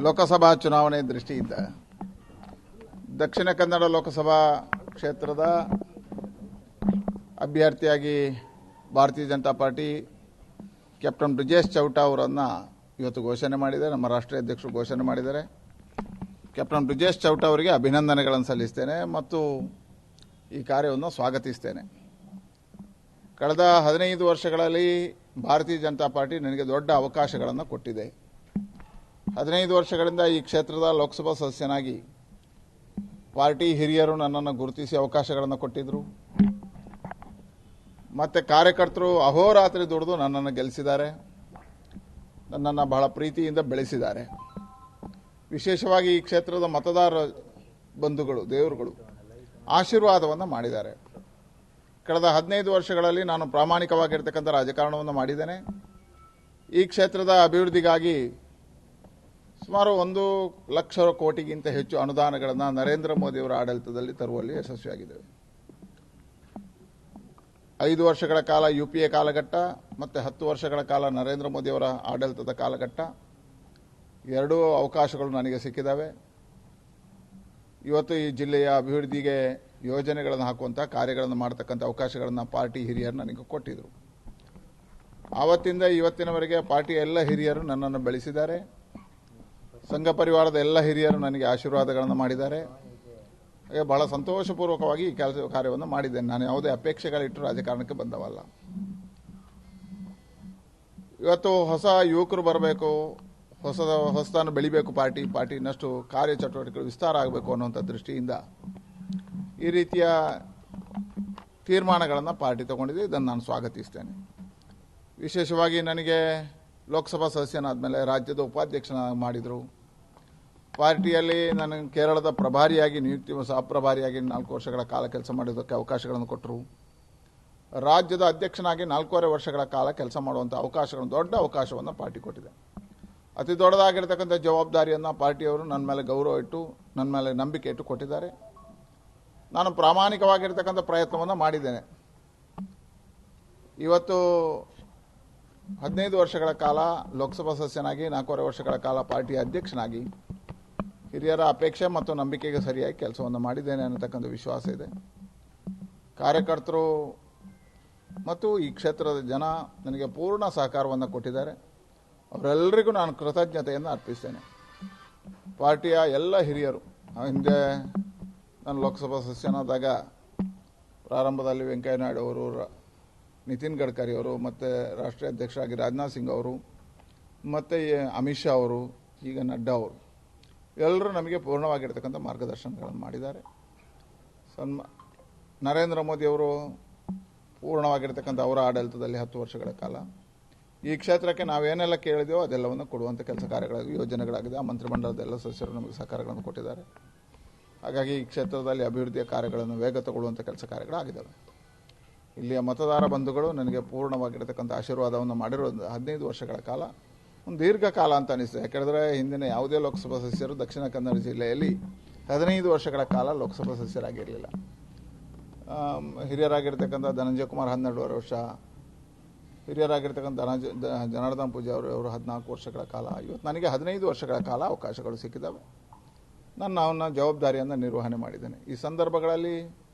ಲೋಕಸಭಾ ಚುನಾವಣೆ ದೃಷ್ಟಿಯಿಂದ ದಕ್ಷಿಣ ಕನ್ನಡ ಲೋಕಸಭಾ ಕ್ಷೇತ್ರದ ಅಭ್ಯರ್ಥಿಯಾಗಿ ಭಾರತೀಯ ಜನತಾ ಪಾರ್ಟಿ ಕ್ಯಾಪ್ಟನ್ ಬ್ರಿಜೇಶ್ ಚೌಟ ಅವರನ್ನು ಇವತ್ತು ಘೋಷಣೆ ಮಾಡಿದೆ. ನಮ್ಮ ರಾಷ್ಟ್ರೀಯ ಅಧ್ಯಕ್ಷರು ಘೋಷಣೆ ಮಾಡಿದ್ದಾರೆ. ಕ್ಯಾಪ್ಟನ್ ಬ್ರಿಜೇಶ್ ಚೌಟ ಅವರಿಗೆ ಅಭಿನಂದನೆಗಳನ್ನು ಸಲ್ಲಿಸ್ತೇನೆ ಮತ್ತು ಈ ಕಾರ್ಯವನ್ನು ಸ್ವಾಗತಿಸ್ತೇನೆ. ಕಳೆದ 15 ವರ್ಷಗಳಲ್ಲಿ ಭಾರತೀಯ ಜನತಾ ಪಾರ್ಟಿ ನನಗೆ ದೊಡ್ಡ ಅವಕಾಶಗಳನ್ನು ಕೊಟ್ಟಿದೆ. 15 ವರ್ಷಗಳಿಂದ ಈ ಕ್ಷೇತ್ರದ ಲೋಕಸಭಾ ಸದಸ್ಯನಾಗಿ ಪಾರ್ಟಿ ಹಿರಿಯರು ನನ್ನನ್ನು ಗುರುತಿಸಿ ಅವಕಾಶಗಳನ್ನು ಕೊಟ್ಟಿದ್ದರು. ಮತ್ತು ಕಾರ್ಯಕರ್ತರು ಅಹೋರಾತ್ರಿ ದುಡಿದು ನನ್ನನ್ನು ಗೆಲ್ಲಿಸಿದ್ದಾರೆ, ನನ್ನನ್ನು ಬಹಳ ಪ್ರೀತಿಯಿಂದ ಬೆಳೆಸಿದ್ದಾರೆ. ವಿಶೇಷವಾಗಿ ಈ ಕ್ಷೇತ್ರದ ಮತದಾರ ಬಂಧುಗಳು, ದೇವರುಗಳು ಆಶೀರ್ವಾದವನ್ನು ಮಾಡಿದ್ದಾರೆ. ಕಳೆದ 15 ವರ್ಷಗಳಲ್ಲಿ ನಾನು ಪ್ರಾಮಾಣಿಕವಾಗಿರ್ತಕ್ಕಂಥ ರಾಜಕಾರಣವನ್ನು ಮಾಡಿದ್ದೇನೆ. ಈ ಕ್ಷೇತ್ರದ ಅಭಿವೃದ್ಧಿಗಾಗಿ ಸುಮಾರು 1 ಲಕ್ಷ ಕೋಟಿಗಿಂತ ಹೆಚ್ಚು ಅನುದಾನಗಳನ್ನು ನರೇಂದ್ರ ಮೋದಿಯವರ ಆಡಳಿತದಲ್ಲಿ ತರುವಲ್ಲಿ ಯಶಸ್ವಿಯಾಗಿದ್ದೇವೆ. 5 ವರ್ಷಗಳ ಕಾಲ UPA ಕಾಲಘಟ್ಟ ಮತ್ತು 10 ವರ್ಷಗಳ ಕಾಲ ನರೇಂದ್ರ ಮೋದಿಯವರ ಆಡಳಿತದ ಕಾಲಘಟ್ಟ, ಎರಡೂ ಅವಕಾಶಗಳು ನನಗೆ ಸಿಕ್ಕಿದ್ದಾವೆ. ಇವತ್ತು ಈ ಜಿಲ್ಲೆಯ ಅಭಿವೃದ್ಧಿಗೆ ಯೋಜನೆಗಳನ್ನು ಹಾಕುವಂಥ ಕಾರ್ಯಗಳನ್ನು ಮಾಡತಕ್ಕಂಥ ಅವಕಾಶಗಳನ್ನು ಪಾರ್ಟಿ ಹಿರಿಯರು ನನಗೆ ಕೊಟ್ಟಿದ್ದರು. ಆವತ್ತಿಂದ ಇವತ್ತಿನವರೆಗೆ ಪಾರ್ಟಿಯ ಎಲ್ಲ ಹಿರಿಯರು ನನ್ನನ್ನು ಬೆಳೆಸಿದ್ದಾರೆ. ಸಂಘ ಪರಿವಾರದ ಎಲ್ಲ ಹಿರಿಯರು ನನಗೆ ಆಶೀರ್ವಾದಗಳನ್ನು ಮಾಡಿದ್ದಾರೆ. ಹಾಗೆ ಬಹಳ ಸಂತೋಷಪೂರ್ವಕವಾಗಿ ಈ ಕಾರ್ಯವನ್ನು ಮಾಡಿದ್ದೇನೆ. ನಾನು ಯಾವುದೇ ಅಪೇಕ್ಷೆಗಳಿಟ್ಟು ರಾಜಕಾರಣಕ್ಕೆ ಬಂದವಲ್ಲ. ಇವತ್ತು ಹೊಸ ಯುವಕರು ಬರಬೇಕು, ಹೊಸದನ್ನು ಬೆಳಿಬೇಕು, ಪಾರ್ಟಿ ಇನ್ನಷ್ಟು ಕಾರ್ಯಚಟುವಟಿಕೆಗಳು ವಿಸ್ತಾರ ಆಗಬೇಕು ಅನ್ನುವಂಥ ದೃಷ್ಟಿಯಿಂದ ಈ ರೀತಿಯ ತೀರ್ಮಾನಗಳನ್ನು ಪಾರ್ಟಿ ತಗೊಂಡಿದೆ. ಇದನ್ನು ನಾನು ಸ್ವಾಗತಿಸ್ತೇನೆ. ವಿಶೇಷವಾಗಿ ನನಗೆ ಲೋಕಸಭಾ ಸದಸ್ಯನಾದ ಮೇಲೆ ರಾಜ್ಯದ ಉಪಾಧ್ಯಕ್ಷನಾಗಿ ಮಾಡಿದರು. ಪಾರ್ಟಿಯಲ್ಲಿ ನನಗೆ ಕೇರಳದ ಪ್ರಭಾರಿಯಾಗಿ ನಿಯುಕ್ತಿ, ಸಹ ಪ್ರಭಾರಿಯಾಗಿ 4 ವರ್ಷಗಳ ಕಾಲ ಕೆಲಸ ಮಾಡೋದಕ್ಕೆ ಅವಕಾಶಗಳನ್ನು ಕೊಟ್ಟರು. ರಾಜ್ಯದ ಅಧ್ಯಕ್ಷನಾಗಿ 4.5 ವರ್ಷಗಳ ಕಾಲ ಕೆಲಸ ಮಾಡುವಂಥ ಅವಕಾಶಗಳನ್ನು, ದೊಡ್ಡ ಅವಕಾಶವನ್ನು ಪಾರ್ಟಿ ಕೊಟ್ಟಿದೆ. ಅತಿ ದೊಡ್ಡದಾಗಿರ್ತಕ್ಕಂಥ ಜವಾಬ್ದಾರಿಯನ್ನು ಪಾರ್ಟಿಯವರು ನನ್ನ ಮೇಲೆ ಗೌರವ ಇಟ್ಟು, ನನ್ನ ಮೇಲೆ ನಂಬಿಕೆ ಇಟ್ಟು ಕೊಟ್ಟಿದ್ದಾರೆ. ನಾನು ಪ್ರಾಮಾಣಿಕವಾಗಿರ್ತಕ್ಕಂಥ ಪ್ರಯತ್ನವನ್ನು ಮಾಡಿದ್ದೇನೆ. ಇವತ್ತು 15 ವರ್ಷಗಳ ಕಾಲ ಲೋಕಸಭಾ ಸದಸ್ಯನಾಗಿ, 4.5 ವರ್ಷಗಳ ಕಾಲ ಪಾರ್ಟಿಯ ಅಧ್ಯಕ್ಷನಾಗಿ ಹಿರಿಯರ ಅಪೇಕ್ಷೆ ಮತ್ತು ನಂಬಿಕೆಗೆ ಸರಿಯಾಗಿ ಕೆಲಸವನ್ನು ಮಾಡಿದ್ದೇನೆ ಅನ್ನತಕ್ಕಂಥ ವಿಶ್ವಾಸ ಇದೆ. ಕಾರ್ಯಕರ್ತರು ಮತ್ತು ಈ ಕ್ಷೇತ್ರದ ಜನ ನನಗೆ ಪೂರ್ಣ ಸಹಕಾರವನ್ನು ಕೊಟ್ಟಿದ್ದಾರೆ. ಅವರೆಲ್ಲರಿಗೂ ನಾನು ಕೃತಜ್ಞತೆಯನ್ನು ಅರ್ಪಿಸ್ತೇನೆ. ಪಾರ್ಟಿಯ ಎಲ್ಲ ಹಿರಿಯರು, ಹಿಂದೆ ನಾನು ಲೋಕಸಭಾ ಸದಸ್ಯನಾದಾಗ ಪ್ರಾರಂಭದಲ್ಲಿ ವೆಂಕಯ್ಯ ನಾಯ್ಡು ಅವರು, ನಿತಿನ್ ಗಡ್ಕರಿ ಅವರು, ಮತ್ತು ರಾಷ್ಟ್ರೀಯ ಅಧ್ಯಕ್ಷರಾಗಿ ರಾಜನಾಥ್ ಸಿಂಗ್ ಅವರು, ಮತ್ತು ಅಮಿತ್ ಶಾ ಅವರು, ಈಗ ನಡ್ಡಾ ಅವರು, ಎಲ್ಲರೂ ನಮಗೆ ಪೂರ್ಣವಾಗಿರ್ತಕ್ಕಂಥ ಮಾರ್ಗದರ್ಶನಗಳನ್ನು ಮಾಡಿದ್ದಾರೆ. ನರೇಂದ್ರ ಮೋದಿಯವರು ಪೂರ್ಣವಾಗಿರ್ತಕ್ಕಂಥ ಅವರ ಆಡಳಿತದಲ್ಲಿ 10 ವರ್ಷಗಳ ಕಾಲ ಈ ಕ್ಷೇತ್ರಕ್ಕೆ ನಾವೇನೆಲ್ಲ ಕೇಳಿದೆವೋ ಅದೆಲ್ಲವನ್ನು ಕೊಡುವಂಥ ಕೆಲಸ ಕಾರ್ಯಗಳಾಗಿ ಯೋಜನೆಗಳಾಗಿದೆ. ಆ ಮಂತ್ರಿಮಂಡಲದ ಎಲ್ಲ ಸದಸ್ಯರು ನಮಗೆ ಸಹಕಾರಗಳನ್ನು ಕೊಟ್ಟಿದ್ದಾರೆ. ಹಾಗಾಗಿ ಈ ಕ್ಷೇತ್ರದಲ್ಲಿ ಅಭಿವೃದ್ಧಿಯ ಕಾರ್ಯಗಳನ್ನು ವೇಗ ತಗೊಳ್ಳುವಂಥ ಕೆಲಸ ಕಾರ್ಯಗಳಾಗಿದ್ದಾವೆ. ಇಲ್ಲಿಯ ಮತದಾರ ಬಂಧುಗಳು ನನಗೆ ಪೂರ್ಣವಾಗಿರ್ತಕ್ಕಂಥ ಆಶೀರ್ವಾದವನ್ನು ಮಾಡಿರೋ 15 ವರ್ಷಗಳ ಕಾಲ ಒಂದು ದೀರ್ಘಕಾಲ ಅಂತ ಅನಿಸ್ತದೆ. ಯಾಕೆಂದರೆ ಹಿಂದಿನ ಯಾವುದೇ ಲೋಕಸಭಾ ಸದಸ್ಯರು ದಕ್ಷಿಣ ಕನ್ನಡ ಜಿಲ್ಲೆಯಲ್ಲಿ 15 ವರ್ಷಗಳ ಕಾಲ ಲೋಕಸಭಾ ಸದಸ್ಯರಾಗಿರಲಿಲ್ಲ. ಹಿರಿಯರಾಗಿರ್ತಕ್ಕಂಥ ಧನಂಜಯ ಕುಮಾರ್ 12 ವರ್ಷ, ಹಿರಿಯರಾಗಿರ್ತಕ್ಕಂಥ ಜನಾರ್ದನ್ ಪೂಜಾ ಅವರು 14 ವರ್ಷಗಳ ಕಾಲ. ಇವತ್ತು ನನಗೆ 15 ವರ್ಷಗಳ ಕಾಲ ಅವಕಾಶಗಳು ಸಿಕ್ಕಿದ್ದಾವೆ. ನಾನು ಅವನ್ನ ಜವಾಬ್ದಾರಿಯನ್ನು ನಿರ್ವಹಣೆ ಮಾಡಿದ್ದೇನೆ. ಈ ಸಂದರ್ಭಗಳಲ್ಲಿ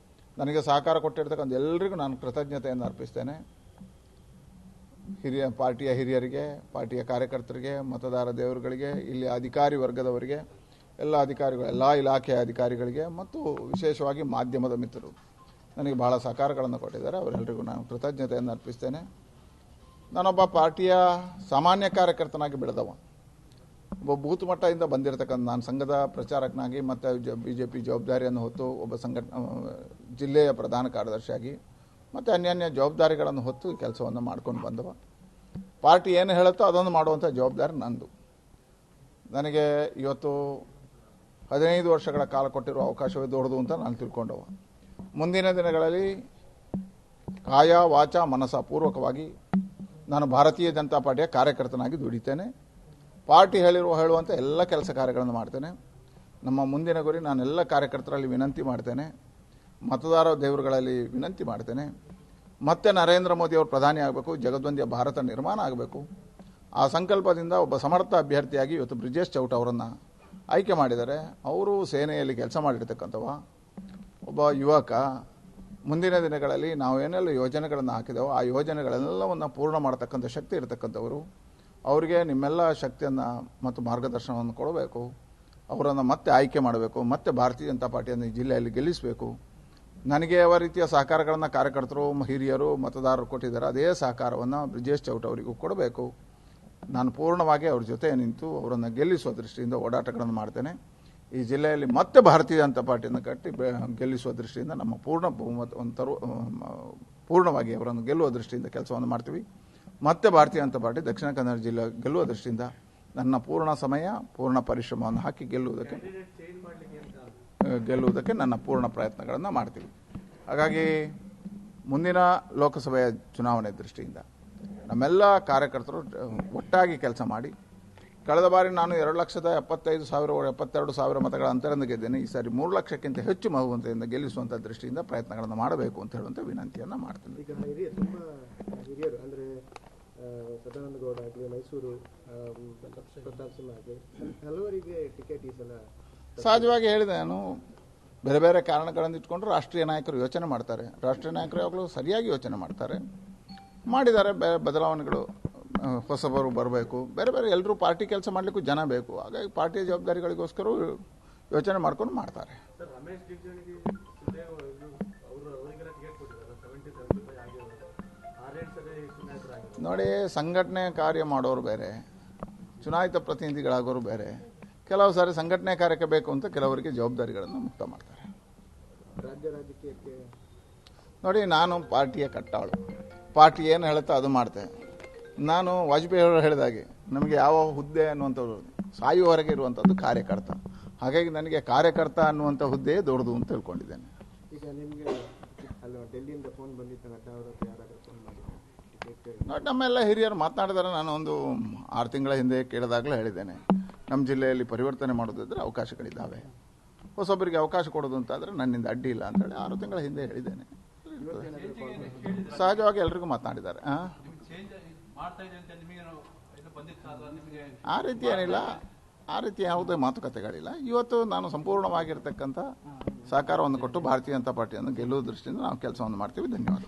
ನನಗೆ ಸಹಕಾರ ಕೊಟ್ಟಿರ್ತಕ್ಕಂಥ ಎಲ್ಲರಿಗೂ ನಾನು ಕೃತಜ್ಞತೆಯನ್ನು ಅರ್ಪಿಸ್ತೇನೆ. ಪಾರ್ಟಿಯ ಹಿರಿಯರಿಗೆ, ಪಾರ್ಟಿಯ ಕಾರ್ಯಕರ್ತರಿಗೆ, ಮತದಾರ ದೇವರುಗಳಿಗೆ, ಇಲ್ಲಿ ಅಧಿಕಾರಿ ವರ್ಗದವರಿಗೆ, ಎಲ್ಲ ಅಧಿಕಾರಿಗಳು, ಎಲ್ಲ ಇಲಾಖೆಯ ಅಧಿಕಾರಿಗಳಿಗೆ ಮತ್ತು ವಿಶೇಷವಾಗಿ ಮಾಧ್ಯಮದ ಮಿತ್ರರು ನನಗೆ ಬಹಳ ಸಹಕಾರಗಳನ್ನು ಕೊಟ್ಟಿದ್ದಾರೆ. ಅವರೆಲ್ಲರಿಗೂ ನಾನು ಕೃತಜ್ಞತೆಯನ್ನು ಅರ್ಪಿಸ್ತೇನೆ. ನಾನೊಬ್ಬ ಪಾರ್ಟಿಯ ಸಾಮಾನ್ಯ ಕಾರ್ಯಕರ್ತನಾಗಿ ಬೆಳೆದವ, ಒಬ್ಬ ಬೂತ್ ಮಟ್ಟದಿಂದ ಬಂದಿರತಕ್ಕಂಥ, ನಾನು ಸಂಘದ ಪ್ರಚಾರಕನಾಗಿ ಮತ್ತು BJP ಜವಾಬ್ದಾರಿಯನ್ನು ಹೊತ್ತು ಒಬ್ಬ ಜಿಲ್ಲೆಯ ಪ್ರಧಾನ ಕಾರ್ಯದರ್ಶಿಯಾಗಿ ಮತ್ತು ಅನ್ಯಾನ್ಯ ಜವಾಬ್ದಾರಿಗಳನ್ನು ಹೊತ್ತು ಕೆಲಸವನ್ನು ಮಾಡ್ಕೊಂಡು ಬಂದವ. ಪಾರ್ಟಿ ಏನು ಹೇಳುತ್ತೋ ಅದನ್ನು ಮಾಡುವಂಥ ಜವಾಬ್ದಾರಿ ನಂದು. ನನಗೆ ಇವತ್ತು 15 ವರ್ಷಗಳ ಕಾಲ ಕೊಟ್ಟಿರುವ ಅವಕಾಶವೇ ದೊಡ್ಡದು ಅಂತ ನಾನು ತಿಳ್ಕೊಂಡವ. ಮುಂದಿನ ದಿನಗಳಲ್ಲಿ ಕಾಯ ವಾಚ ಮನಸ ಪೂರ್ವಕವಾಗಿ ನಾನು ಭಾರತೀಯ ಜನತಾ ಪಾರ್ಟಿಯ ಕಾರ್ಯಕರ್ತನಾಗಿ ದುಡಿತೇನೆ. ಪಾರ್ಟಿ ಹೇಳುವಂಥ ಎಲ್ಲ ಕೆಲಸ ಕಾರ್ಯಗಳನ್ನು ಮಾಡ್ತೇನೆ. ನಮ್ಮ ಮುಂದಿನ ಗುರಿ, ನಾನೆಲ್ಲ ಕಾರ್ಯಕರ್ತರಲ್ಲಿ ವಿನಂತಿ ಮಾಡ್ತೇನೆ, ಮತದಾರ ದೇವರುಗಳಲ್ಲಿ ವಿನಂತಿ ಮಾಡ್ತೇನೆ, ಮತ್ತೆ ನರೇಂದ್ರ ಮೋದಿ ಅವರು ಪ್ರಧಾನಿ ಆಗಬೇಕು, ಜಗದ್ವಂದ್ಯ ಭಾರತ ನಿರ್ಮಾಣ ಆಗಬೇಕು. ಆ ಸಂಕಲ್ಪದಿಂದ ಒಬ್ಬ ಸಮರ್ಥ ಅಭ್ಯರ್ಥಿಯಾಗಿ ಇವತ್ತು ಬ್ರಿಜೇಶ್ ಚೌಟ ಅವರನ್ನು ಆಯ್ಕೆ ಮಾಡಿದ್ದಾರೆ. ಅವರು ಸೇನೆಯಲ್ಲಿ ಕೆಲಸ ಮಾಡಿರ್ತಕ್ಕಂಥವ ಒಬ್ಬ ಯುವಕ. ಮುಂದಿನ ದಿನಗಳಲ್ಲಿ ನಾವು ಏನೆಲ್ಲ ಯೋಜನೆಗಳನ್ನು ಹಾಕಿದೆವೋ ಆ ಯೋಜನೆಗಳೆಲ್ಲವನ್ನು ಪೂರ್ಣ ಮಾಡತಕ್ಕಂಥ ಶಕ್ತಿ ಇರತಕ್ಕಂಥವರು. ಅವರಿಗೆ ನಿಮ್ಮೆಲ್ಲ ಶಕ್ತಿಯನ್ನು ಮತ್ತು ಮಾರ್ಗದರ್ಶನವನ್ನು ಕೊಡಬೇಕು. ಅವರನ್ನು ಮತ್ತೆ ಆಯ್ಕೆ ಮಾಡಬೇಕು. ಮತ್ತೆ ಭಾರತೀಯ ಜನತಾ ಪಾರ್ಟಿಯನ್ನು ಈ ಜಿಲ್ಲೆಯಲ್ಲಿ ಗೆಲ್ಲಿಸಬೇಕು. ನನಗೆ ಯಾವ ರೀತಿಯ ಸಹಕಾರಗಳನ್ನು ಕಾರ್ಯಕರ್ತರು, ಹಿರಿಯರು, ಮತದಾರರು ಕೊಟ್ಟಿದ್ದಾರೆ, ಅದೇ ಸಹಕಾರವನ್ನು ಬ್ರಿಜೇಶ್ ಚೌಟ ಅವರಿಗೂ ಕೊಡಬೇಕು. ನಾನು ಪೂರ್ಣವಾಗಿ ಅವ್ರ ಜೊತೆ ನಿಂತು ಅವರನ್ನು ಗೆಲ್ಲಿಸುವ ದೃಷ್ಟಿಯಿಂದ ಓಡಾಟಗಳನ್ನು ಮಾಡ್ತೇನೆ. ಈ ಜಿಲ್ಲೆಯಲ್ಲಿ ಮತ್ತೆ ಭಾರತೀಯ ಜನತಾ ಪಾರ್ಟಿಯನ್ನು ಕಟ್ಟಿ ಗೆಲ್ಲಿಸುವ ದೃಷ್ಟಿಯಿಂದ ನಮ್ಮ ಪೂರ್ಣ ಪೂರ್ಣವಾಗಿ ಅವರನ್ನು ಗೆಲ್ಲುವ ದೃಷ್ಟಿಯಿಂದ ಕೆಲಸವನ್ನು ಮಾಡ್ತೀವಿ. ಮತ್ತೆ ಭಾರತೀಯ ಜನತಾ ಪಾರ್ಟಿ ದಕ್ಷಿಣ ಕನ್ನಡ ಜಿಲ್ಲೆ ಗೆಲ್ಲುವ ದೃಷ್ಟಿಯಿಂದ ನನ್ನ ಪೂರ್ಣ ಸಮಯ, ಪೂರ್ಣ ಪರಿಶ್ರಮವನ್ನು ಹಾಕಿ ಗೆಲ್ಲುವುದಕ್ಕೆ ನನ್ನ ಪೂರ್ಣ ಪ್ರಯತ್ನಗಳನ್ನು ಮಾಡ್ತೀವಿ. ಹಾಗಾಗಿ ಮುಂದಿನ ಲೋಕಸಭೆಯ ಚುನಾವಣೆ ದೃಷ್ಟಿಯಿಂದ ನಮ್ಮೆಲ್ಲ ಕಾರ್ಯಕರ್ತರು ಒಟ್ಟಾಗಿ ಕೆಲಸ ಮಾಡಿ, ಕಳೆದ ಬಾರಿ ನಾನು 2,75,072 ಮತಗಳ ಅಂತರದಿಂದ ಗೆದ್ದೇನೆ. ಈ ಸಾರಿ 3 ಲಕ್ಷಕ್ಕಿಂತ ಹೆಚ್ಚು ಬಹುಮತದಿಂದ ಗೆಲ್ಲಿಸುವಂಥ ದೃಷ್ಟಿಯಿಂದ ಪ್ರಯತ್ನಗಳನ್ನು ಮಾಡಬೇಕು ಅಂತ ಹೇಳುವಂಥ ವಿನಂತಿಯನ್ನು ಮಾಡ್ತೀನಿ. ಈಗ ತುಂಬ ಹಿರಿಯರು ಅಂದರೆ ಸದಾನಂದ ಗೌಡ ಆಗಲಿ, ಮೈಸೂರು ಪ್ರತಾಪ್ ಸಿಂಹ ಆಗಲಿ, ಹಲವರಿಗೆ ಟಿಕೆಟ್ ಈ ಸಲ ಸಹಜವಾಗಿ ಹೇಳಿದೆ ನಾನು. ಬೇರೆ ಬೇರೆ ಕಾರಣಗಳನ್ನು ಇಟ್ಕೊಂಡು ರಾಷ್ಟ್ರೀಯ ನಾಯಕರು ಯೋಚನೆ ಮಾಡ್ತಾರೆ. ರಾಷ್ಟ್ರೀಯ ನಾಯಕರು ಯಾವಾಗಲೂ ಸರಿಯಾಗಿ ಯೋಚನೆ ಮಾಡಿದ್ದಾರೆ. ಬದಲಾವಣೆಗಳು ಹೊಸಬರು ಬರಬೇಕು. ಬೇರೆ ಬೇರೆ ಎಲ್ಲರೂ ಪಾರ್ಟಿ ಕೆಲಸ ಮಾಡಲಿಕ್ಕೂ ಜನ ಬೇಕು. ಹಾಗಾಗಿ ಪಾರ್ಟಿಯ ಜವಾಬ್ದಾರಿಗಳಿಗೋಸ್ಕರ ಯೋಚನೆ ಮಾಡ್ಕೊಂಡು ಮಾಡ್ತಾರೆ. ನೋಡಿ, ಸಂಘಟನೆ ಕಾರ್ಯ ಮಾಡೋರು ಬೇರೆ, ಚುನಾಯಿತ ಪ್ರತಿನಿಧಿಗಳಾಗೋರು ಬೇರೆ. ಕೆಲವು ಸಾರಿ ಸಂಘಟನೆ ಕಾರ್ಯಕ್ಕೆ ಬೇಕು ಅಂತ ಕೆಲವರಿಗೆ ಜವಾಬ್ದಾರಿಗಳನ್ನು ಮುಕ್ತ ಮಾಡ್ತಾರೆ. ರಾಜ್ಯ ರಾಜಕೀಯಕ್ಕೆ ನೋಡಿ, ನಾನು ಪಾರ್ಟಿಯ ಕಟ್ಟಾಳು. ಪಾರ್ಟಿ ಏನು ಹೇಳುತ್ತೋ ಅದು ಮಾಡ್ತೇನೆ. ನಾನು ವಾಜಪೇಯಿ ಅವರು ಹೇಳಿದಾಗೆ ನಮಗೆ ಯಾವ ಹುದ್ದೆ ಅನ್ನುವಂಥದ್ದು ಸಾಯುವವರೆಗೆ ಇರುವಂಥದ್ದು ಕಾರ್ಯಕರ್ತ. ಹಾಗಾಗಿ ನನಗೆ ಕಾರ್ಯಕರ್ತ ಅನ್ನುವಂಥ ಹುದ್ದೆ ದೊಡ್ಡದು ಅಂತ ತಿಳ್ಕೊಂಡಿದ್ದೇನೆ. ಈಗ ನಿಮಗೆ ಡೆಲ್ಲಿಯಿಂದ ಫೋನ್ ಬಂದಿತ್ತು, ನಡ್ಡಾ ಅವರ ಯಾರಾದರೂ ಫೋನ್ ಮಾಡಿದ್ರು? ನೋಡಿ, ನಮ್ಮೆಲ್ಲ ಹಿರಿಯರು ಮಾತನಾಡಿದರೆ ನಾನು ಒಂದು 6 ತಿಂಗಳ ಹಿಂದೆ ಕೇಳಿದಾಗಲೇ ಹೇಳಿದ್ದೇನೆ, ನಮ್ಮ ಜಿಲ್ಲೆಯಲ್ಲಿ ಪರಿವರ್ತನೆ ಮಾಡೋದಿದ್ರೆ ಅವಕಾಶಗಳಿದ್ದಾವೆ, ಹೊಸೊಬ್ಬರಿಗೆ ಅವಕಾಶ ಕೊಡೋದು ಅಂತಾದರೆ ನನ್ನಿಂದ ಅಡ್ಡಿ ಇಲ್ಲ ಅಂತೇಳಿ 6 ತಿಂಗಳ ಹಿಂದೆ ಹೇಳಿದ್ದೇನೆ. ಸಹಜವಾಗಿ ಎಲ್ರಿಗೂ ಮಾತನಾಡಿದ್ದಾರೆ. ಆ ರೀತಿ ಏನಿಲ್ಲ, ಆ ರೀತಿ ಯಾವುದೇ ಮಾತುಕತೆಗಳಿಲ್ಲ. ಇವತ್ತು ನಾನು ಸಂಪೂರ್ಣವಾಗಿರ್ತಕ್ಕಂಥ ಸಹಕಾರವನ್ನು ಕೊಟ್ಟು ಭಾರತೀಯ ಜನತಾ ಪಾರ್ಟಿಯನ್ನು ಗೆಲ್ಲುವ ದೃಷ್ಟಿಯಿಂದ ನಾವು ಕೆಲಸವನ್ನು ಮಾಡ್ತೀವಿ. ಧನ್ಯವಾದ.